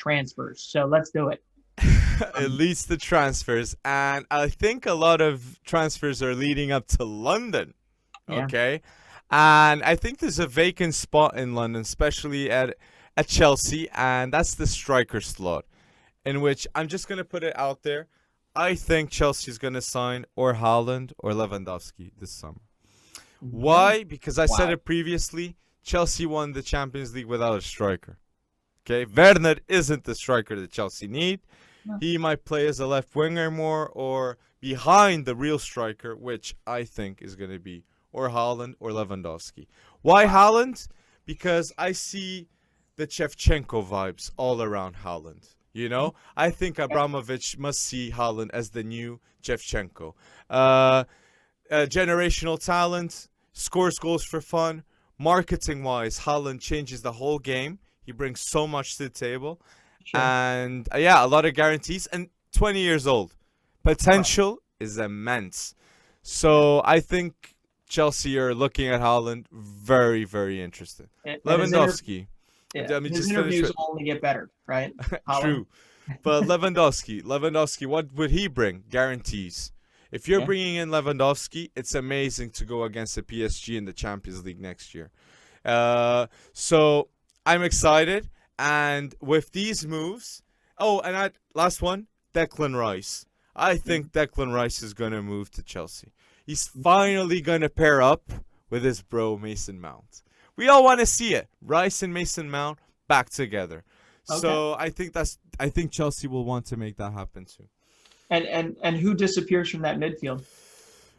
transfers. So let's do it. It leads to transfers, and I think a lot of transfers are leading up to London. Yeah. Okay, and I think there's a vacant spot in London, especially at Chelsea, and that's the striker slot. In which I'm just gonna put it out there. I think Chelsea's gonna sign or Haaland or Lewandowski this summer. Really? Why? Because I said Wow. it previously. Chelsea won the Champions League without a striker. Okay, Werner isn't the striker that Chelsea need. No. He might play as a left winger more or behind the real striker, which I think is going to be or Haaland or Lewandowski. Why Haaland? Because I see the Shevchenko vibes all around Haaland. You know, I think Abramovich must see Haaland as the new Shevchenko. Generational talent, scores goals for fun. Marketing wise, Haaland changes the whole game. He brings so much to the table. Sure. And yeah, a lot of guarantees. And 20 years old. Right. Potential is immense. So I think Chelsea are looking at Haaland very, very interested. And Lewandowski. yeah, Let me his just finish interviews it. will only get better, right? Holland. True. But Lewandowski, what would he bring? Guarantees. If you're Yeah. bringing in Lewandowski, it's amazing to go against the PSG in the Champions League next year. So I'm excited. And with these moves, last one, Declan Rice. I think Declan Rice is going to move to Chelsea. He's finally going to pair up with his bro Mason Mount. We all want to see it. Rice and Mason Mount back together. Okay. So I think Chelsea will want to make that happen too. And who disappears from that midfield?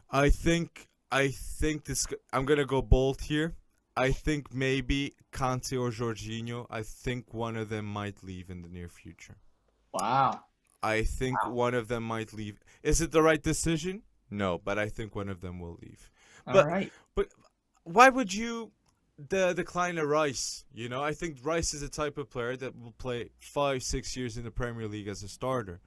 I think this. I'm gonna go bold here. I think maybe Kante or Jorginho. I think one of them might leave in the near future. Wow. I think Wow. one of them might leave. Is it the right decision? No, but I think one of them will leave. All But right. but why would you decline a Rice? You know, I think Rice is the type of player that will play 5, 6 years in the Premier League as a starter.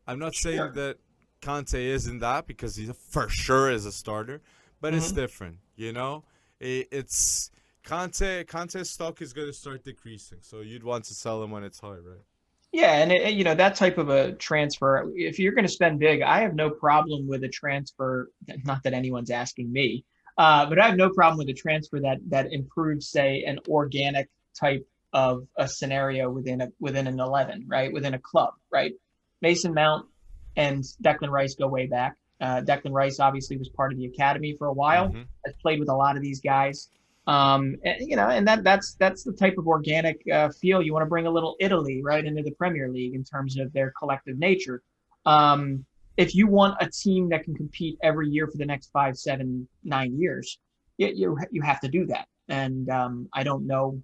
I'm not saying Sure. that Conte isn't that because he for sure is a starter, but it's Hmm. different, you know. It's Conte's stock is going to start decreasing, so you'd want to sell him when it's high, right? Yeah, and that type of a transfer, if you're going to spend big, I have no problem with a transfer. Not that anyone's asking me, but I have no problem with a transfer that improves, say, an organic type of a scenario within an 11, right? Within a club, right? Mason Mount and Declan Rice go way back. Declan Rice obviously was part of the academy for a while. Mm-hmm. Has played with a lot of these guys. And that's the type of organic feel you want to bring a little Italy right into the Premier League in terms of their collective nature. If you want a team that can compete every year for the next 5, 7, 9 years, you have to do that. And I don't know.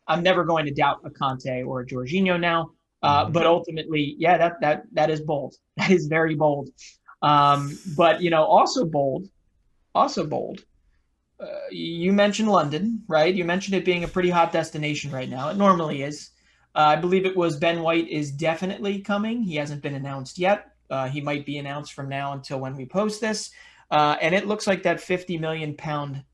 I'm never going to doubt a Conte or a Jorginho now. Mm-hmm. But ultimately, yeah, that is bold. That is very bold. But also bold. You mentioned London, right? You mentioned it being a pretty hot destination right now. It normally is. I believe it was Ben White is definitely coming. He hasn't been announced yet. He might be announced from now until when we post this. And it looks like that £50 million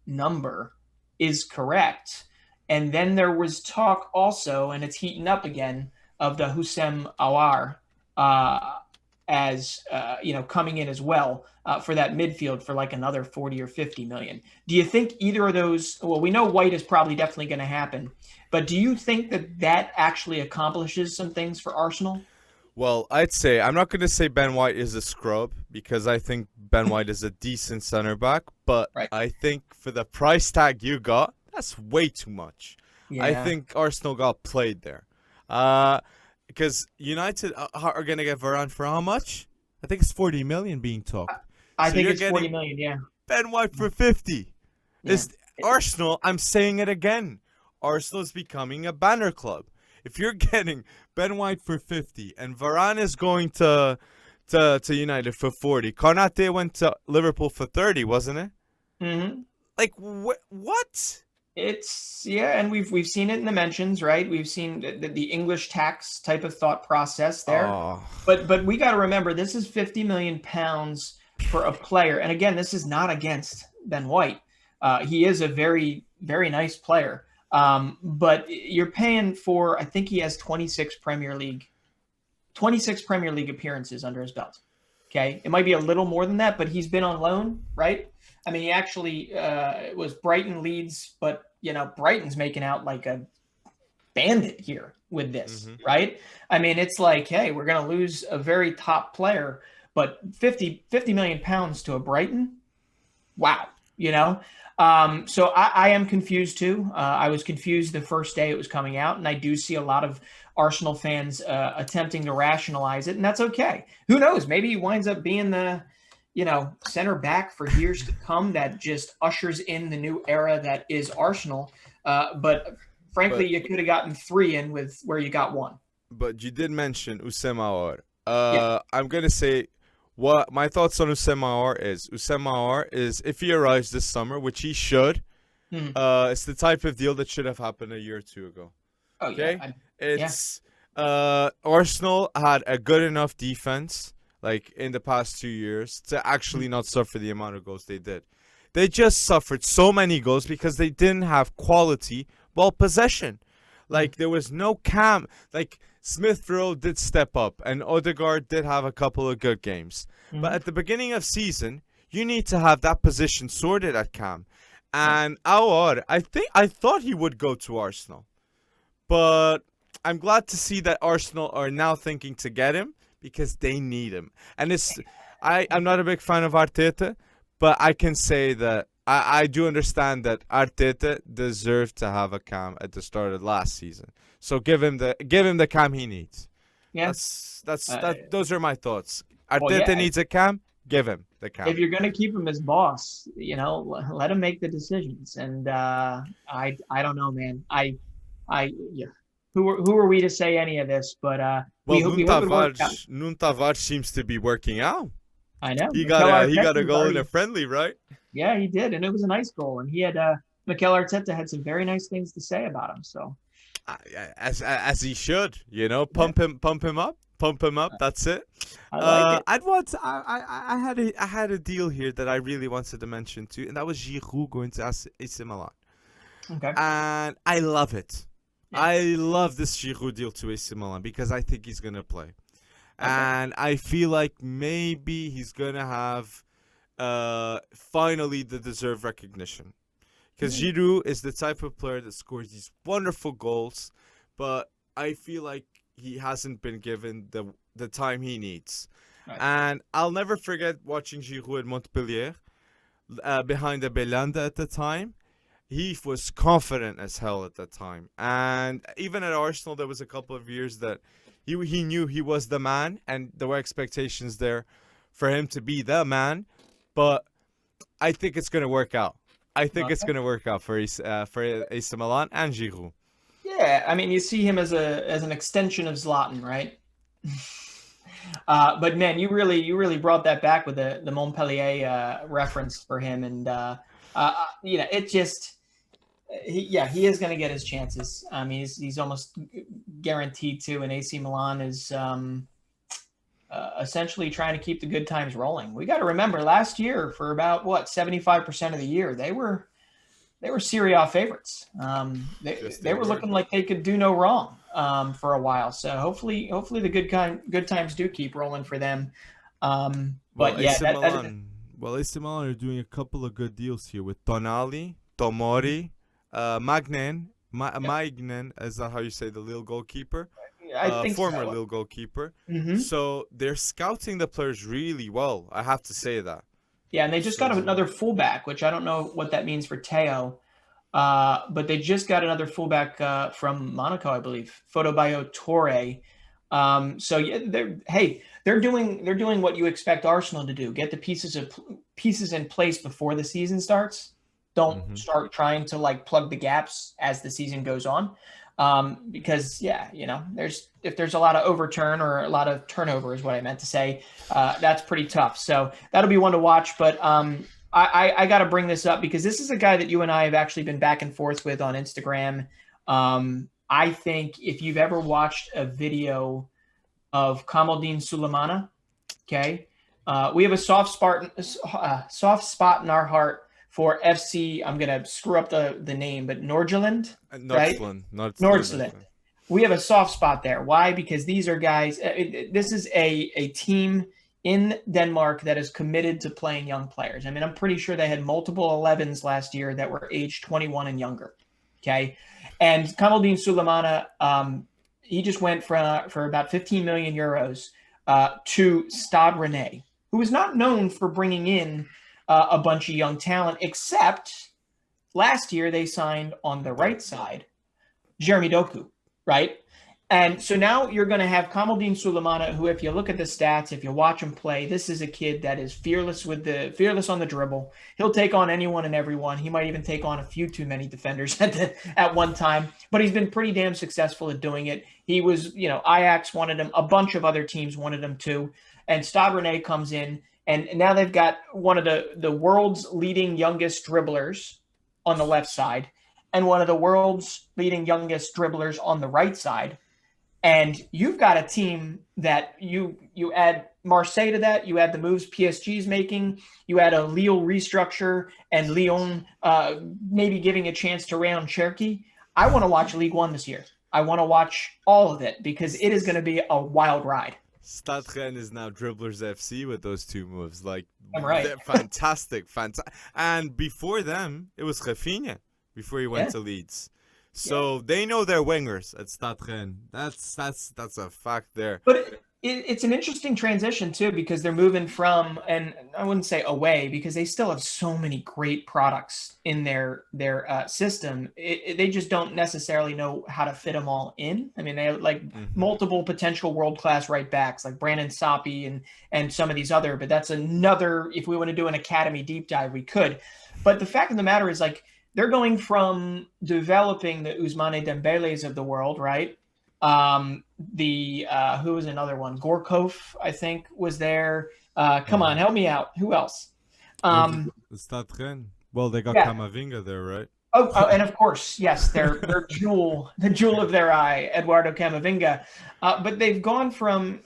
number is correct. And then there was talk also, and it's heating up again, of the Houssem Aouar as coming in as well for that midfield for like another 40 or 50 million. Do you think either of those? Well, we know White is probably definitely going to happen, but do you think that actually accomplishes some things for Arsenal? Well, I'd say I'm not going to say Ben White is a scrub because I think Ben White is a decent center back, but Right. I think for the price tag you got, that's way too much. I Yeah. think Arsenal got played there. Because United are going to get Varane for how much? I think it's 40 million being talked. I So think you're it's 40 getting million. Yeah. Ben White for 50. Yeah. Is Arsenal, I'm saying it again. Arsenal is becoming a banner club. If you're getting Ben White for 50 and Varane is going to United for 40, Konate went to Liverpool for 30, wasn't it? Mm-hmm. Like what? And we've seen it in the mentions, right? We've seen the English tax type of thought process there. Oh, But we got to remember this is £50 million for a player, and again, this is not against Ben White. He is a very very nice player, But you're paying for, I think he has 26 Premier League appearances under his belt. Okay, it might be a little more than that, but he's been on loan, right? I mean, he actually was Brighton, Leeds, but Brighton's making out like a bandit here with this, Hmm. right? I mean, it's like, hey, we're going to lose a very top player, but 50 million pounds to a Brighton, wow, you know. So I am confused too. I was confused the first day it was coming out, and I do see a lot of Arsenal fans attempting to rationalize it, and that's okay. Who knows? Maybe he winds up being the center back for years to come that just ushers in the new era that is Arsenal. But frankly, But you could have gotten three in with where you got one. but you did mention Usama Aouar. Yeah. I'm gonna say what my thoughts on Usama Aouar is. Usama Aouar is, if he arrives this summer, which he should, Mhm. it's the type of deal that should have happened a year or two ago. Oh yeah. Okay, Yeah. it's Arsenal had a good enough defense like in the past 2 years to actually not suffer the amount of goals they did. They just suffered so many goals because they didn't have quality ball possession. Like there was no cam. Like Smith Rowe did step up, and Odegaard did have a couple of good games. But Mhm. at the beginning of season, you need to have that position sorted at cam. Yeah. And Aouar, I thought he would go to Arsenal, but I'm glad to see that Arsenal are now thinking to get him because they need him. And I'm not a big fan of Arteta, but I can say that I do understand that Arteta deserved to have a cam at the start of last season. So give him the cam he needs. Yeah. Those are my thoughts. Well, Arteta yeah. needs a cam, give him the If cam. you're going to keep him as boss, let him make the decisions. And I don't know, man. Yeah. Who are we to say any of this? But Well, we hope it works out. Nuno Tavares seems to be working out. I know. He got Mikel a Arteta's goal in a already, friendly, right? yeah, he did, and it was a nice goal. And he had Mikel Arteta had some very nice things to say about him. So As he should, yeah, pump him up, pump him up. That's it. I like it. I had a deal here that I really wanted to mention too, and that was Giroud going to AC Milan, Okay. and I love it. Yeah. I love this Giroud deal to AC Milan because I think he's gonna play, Okay. and I feel like maybe he's gonna have finally the deserved recognition. Because Mm, Giroud is the type of player that scores these wonderful goals, but I feel like he hasn't been given the time he needs. right. And I'll never forget watching Giroud at Montpellier behind the Belanda at the time. He was confident as hell at that time. And even at Arsenal, there was a couple of years that he knew he was the man, and there were expectations there for him to be the man. But I think it's going to work out. I think it's Okay. going to work out for AC Milan and Giroud. Yeah, I mean, you see him as an extension of Zlatan, right? But man, you really brought that back with the Montpellier reference for him, and it just he is going to get his chances. I mean, he's almost guaranteed to, and AC Milan is essentially trying to keep the good times rolling. We got to remember last year for about 75% of the year they were Serie A favorites. Yes, They they were were. looking like they could do no wrong for a while. So hopefully the good times do keep rolling for them. Well, But yeah, AC Milan. Well, AC Milan are doing a couple of good deals here with Tonali, Tomori, Magnen. Is that how you say the little goalkeeper? I think Former so. little goalkeeper. Hmm. So they're scouting the players really well. I have to say that. Yeah, and they just got So another fullback, which I don't know what that means for Teo. But they just got another fullback from Monaco, I believe, Fotobayo Torre. So yeah, they're doing what you expect Arsenal to do: get the pieces in place before the season starts. Don't hmm start trying to like plug the gaps as the season goes on, because yeah, if there's a lot of overturn or a lot of turnover is what I meant to say. That's pretty tough. So that'll be one to watch. But I got to bring this up because this is a guy that you and I have actually been back and forth with on Instagram. I think if you've ever watched a video of Kamaldeen Sulemana, okay, we have a soft spot in our heart for FC. I'm gonna screw up the name, but Nordsjælland, right? Northland, Northland, I Nordsjælland. think. We have a soft spot there. Why? Because these are guys. This is a team in Denmark that is committed to playing young players. I mean, I'm pretty sure they had multiple 11s last year that were aged 21 and younger. Okay, and Kamaldeen Sulemana, he just went for about 15 million euros to Stade Rennais, who is not known for bringing in a bunch of young talent, except last year they signed on the right side Jeremy Doku, right? And so now you're going to have Kamaldeen Sulemana, who, if you look at the stats, if you watch him play, this is a kid that is fearless on the dribble. He'll take on anyone and everyone. He might even take on a few too many defenders at one time, but he's been pretty damn successful at doing it. He was, Ajax wanted him, a bunch of other teams wanted him too, and Stade Rennais comes in, and now they've got one of the world's leading youngest dribblers on the left side, and one of the world's leading youngest dribblers on the right side. And you've got a team that you add Marseille to that, you add the moves PSG's making, you add a Lille restructure, and Lyon maybe giving a chance to Rayon Cherki. I want to watch League One this year. I want to watch all of it because it is going to be a wild ride. Stade Rennes is now Dribblers FC with those two moves. Like, I'm right. They're fantastic. And before them, it was Rafinha before he went to Leeds. So they know their wingers at Stade Rennes. That's a fact there. But it's an interesting transition too, because they're moving from, and I wouldn't say away, because they still have so many great products in their system. They just don't necessarily know how to fit them all in. I mean, they have like multiple potential world-class right backs like Brandon Soppy and some of these other, but that's another, if we want to do an academy deep dive, we could. But the fact of the matter is, like, they're going from developing the Ousmane Dembeles of the world, right? Who was another one? Gorkov, I think, was there. Come on, help me out. Who else? Stade Rennes. Well, they got Camavinga there, right? Oh, and of course, yes, their jewel, the jewel of their eye, Eduardo Camavinga. But they've gone from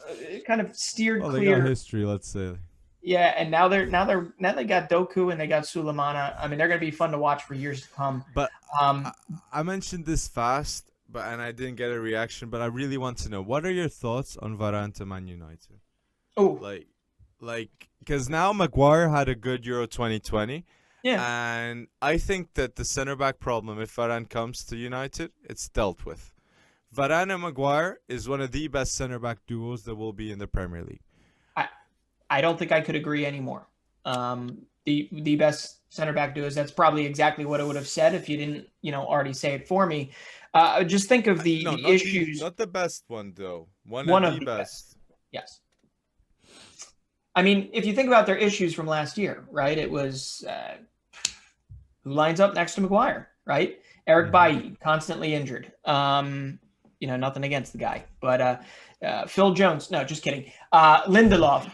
kind of steered clear. They got history, let's say. Yeah, and now they got Doku and they got Sulemana. I mean, they're going to be fun to watch for years to come. But I mentioned this fast, and I didn't get a reaction. But I really want to know, what are your thoughts on Varane to Man United? Oh, because now Maguire had a good Euro 2020. Yeah, and I think that the center back problem, if Varane comes to United, it's dealt with. Varane and Maguire is one of the best center back duos that will be in the Premier League. I don't think I could agree anymore. The best center back duos. That's probably exactly what I would have said if you didn't, already say it for me. Just think of the issues. Not the best one though. One of the best. Yes. I mean, if you think about their issues from last year, right? It was who lines up next to Maguire, right? Eric Bailly, constantly injured. Nothing against the guy, but Phil Jones. No, just kidding. Lindelof.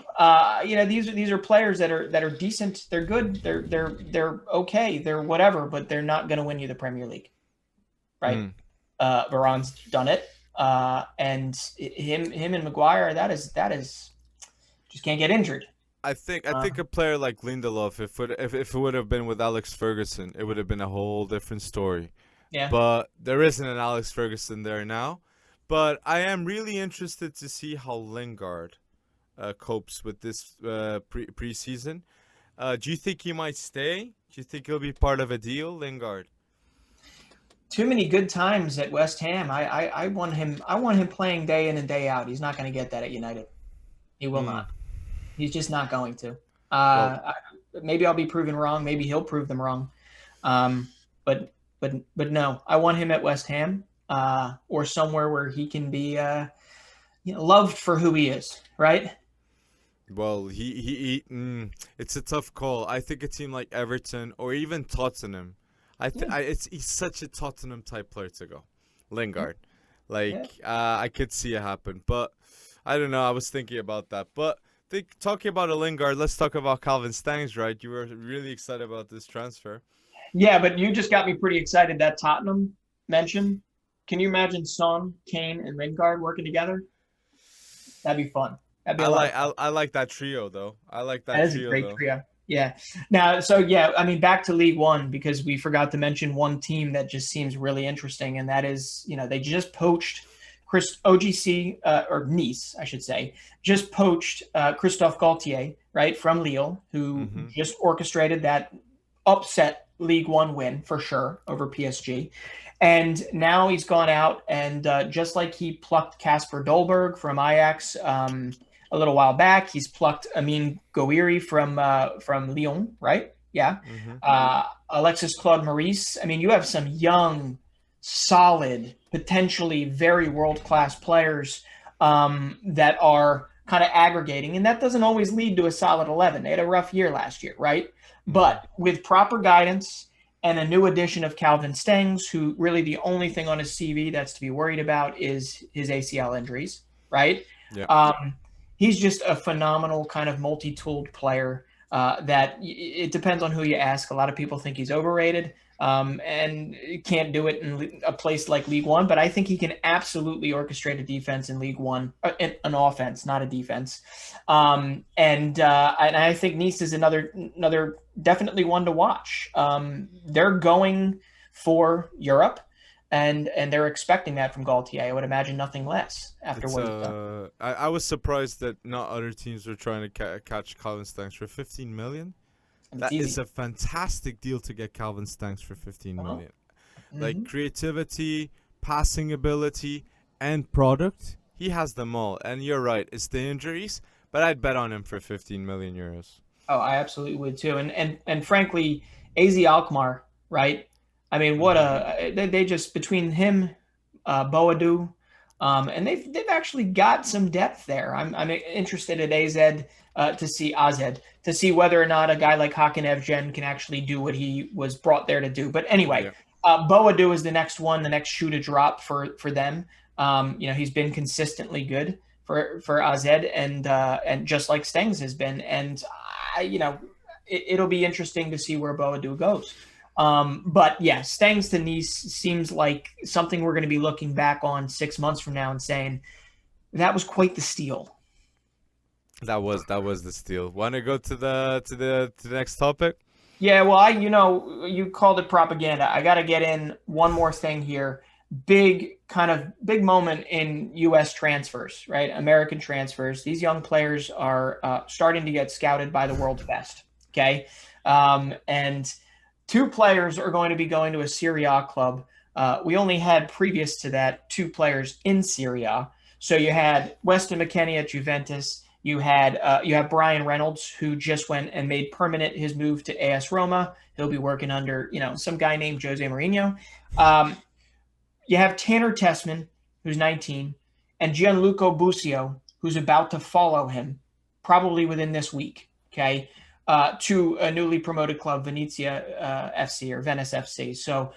These are players that are decent. They're good. They're okay. They're whatever, but they're not going to win you the Premier League, right? Varane's done it, and him and Maguire. That is just can't get injured. I think a player like Lindelof, if it would have been with Alex Ferguson, it would have been a whole different story. Yeah. But there isn't an Alex Ferguson there now. But I am really interested to see how Lingard copes with this preseason. Do you think he might stay? Do you think he'll be part of a deal, Lingard? Too many good times at West Ham. I want him playing day in and day out. He's not going to get that at United. He will not. He's just not going to. Maybe I'll be proven wrong. Maybe he'll prove them wrong. But no, I want him at West Ham or somewhere where he can be loved for who he is, right? Well, it's a tough call. I think a team like Everton or even Tottenham, he's such a Tottenham type player to go. Lingard, I could see it happen, but I don't know. I was thinking about that, but talking about a Lingard, let's talk about Calvin Stangs, right? You were really excited about this transfer. Yeah, but you just got me pretty excited that Tottenham mention. Can you imagine Son, Kane, and Lingard working together? That'd be fun. That'd be I like that trio though. I like that trio. That is a great trio. Yeah. Now, so yeah, I mean, back to League One because we forgot to mention one team that just seems really interesting, and that is, they just poached Chris OGC or Nice, I should say, just poached Christophe Galtier, right, from Lille, who Mm-hmm. just orchestrated that upset League One win for sure over PSG. And now he's gone out and just like he plucked Casper Dolberg from Ajax, a little while back. He's plucked Amin Gouiri from Lyon, right? Yeah. Mm-hmm. Alexis Claude Maurice. I mean, you have some young, solid, potentially very world class players that are kind of aggregating, and that doesn't always lead to a solid 11. They had a rough year last year, right? Mm-hmm. But with proper guidance and a new addition of Calvin Stengs, who really the only thing on his CV that's to be worried about is his ACL injuries, right? Yeah. Um, he's just a phenomenal kind of multi-tooled player that it depends on who you ask. A lot of people think he's overrated and can't do it in a place like League One, but I think he can absolutely orchestrate a defense in League One, an offense, not a defense. And I think Nice is another definitely one to watch. They're going for Europe. And they're expecting that from Galtier. I would imagine nothing less after It's what he's done. I was surprised that not other teams were trying to catch Calvin Stanks for 15 million. It's That is easy. a fantastic deal to get Calvin Stanks for 15 Uh-huh. million. Like Mm-hmm. creativity, passing ability, and product, he has them all. And you're right, it's the injuries, but I'd bet on him for 15 million euros. Oh, I absolutely would too. And frankly, AZ Alkmaar, right? I mean, what Mm-hmm. a they just between him, Boadu, and they've actually got some depth there. I'm interested at AZ to see whether or not a guy like Hakan Evgen can actually do what he was brought there to do. But anyway, Yeah. Boadu is the next one, the next shoe to drop for them. He's been consistently good for AZ and just like Stengs has been. And it'll be interesting to see where Boadu goes. But yeah, Stengs to Nice seems like something we're going to be looking back on 6 months from now and saying that was quite the steal. That was the steal. Want to go to the next topic? Yeah, well, you called it propaganda. I got to get in one more thing here. Big moment in U.S. transfers, right? American transfers. These young players are starting to get scouted by the world's best. Okay, and two players are going to be going to a Serie A club. We only had previous to that two players in Serie A. So you had Weston McKennie at Juventus. You have Brian Reynolds, who just went and made permanent his move to AS Roma. He'll be working under some guy named Jose Mourinho. Um, you have Tanner Tessman, who's 19, and Gianluca Busio, who's about to follow him, probably within this week. Okay, to a newly promoted club, Venezia FC or Venice FC. So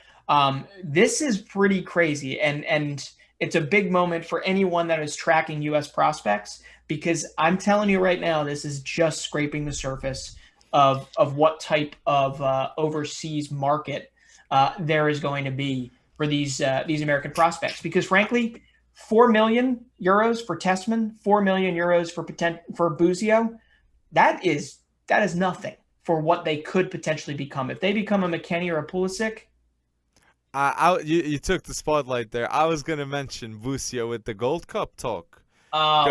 this is pretty crazy, and it's a big moment for anyone that is tracking U.S. prospects because I'm telling you right now, this is just scraping the surface of what type of overseas market there is going to be for these American prospects. Because frankly, 4 million euros for Tessman, 4 million euros for Buzio, that is nothing for what they could potentially become. If they become a McKennie or a Pulisic, You took the spotlight there. I was gonna mention Busio with the Gold Cup talk. uh,